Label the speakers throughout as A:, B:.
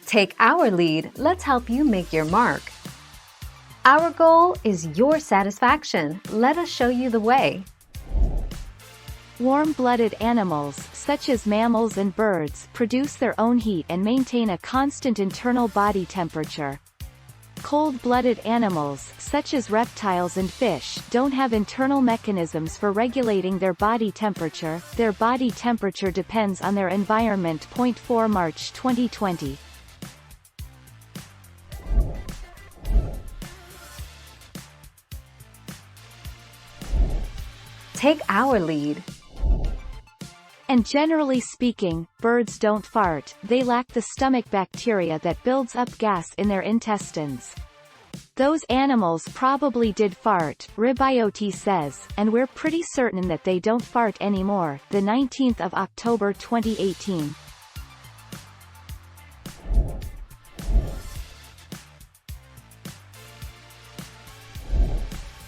A: Take our lead, let's help you make your mark. Our goal is your satisfaction. Let us show you the way.
B: Warm-blooded animals, such as mammals and birds, produce their own heat and maintain a constant internal body temperature. Cold-blooded animals, such as reptiles and fish, don't have internal mechanisms for regulating their body temperature. Their body temperature depends on their environment. 4 March 2020.
A: Take our lead.
B: And generally speaking, birds don't fart. They lack the stomach bacteria that builds up gas in their intestines. Those animals probably did fart, Ribiote says, and we're pretty certain that they don't fart anymore. The 19th of October 2018.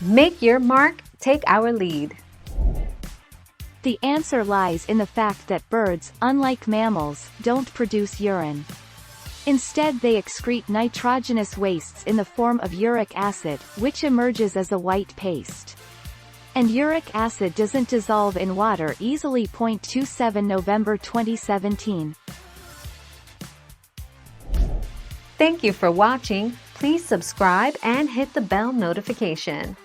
A: Make your mark, take our lead.
B: The answer lies in the fact that birds, unlike mammals, don't produce urine. Instead they excrete nitrogenous wastes in the form of uric acid, which emerges as a white paste. And uric acid doesn't dissolve in water easily. 27 November 2017.
A: Thank you for watching. Please subscribe and hit the bell notification.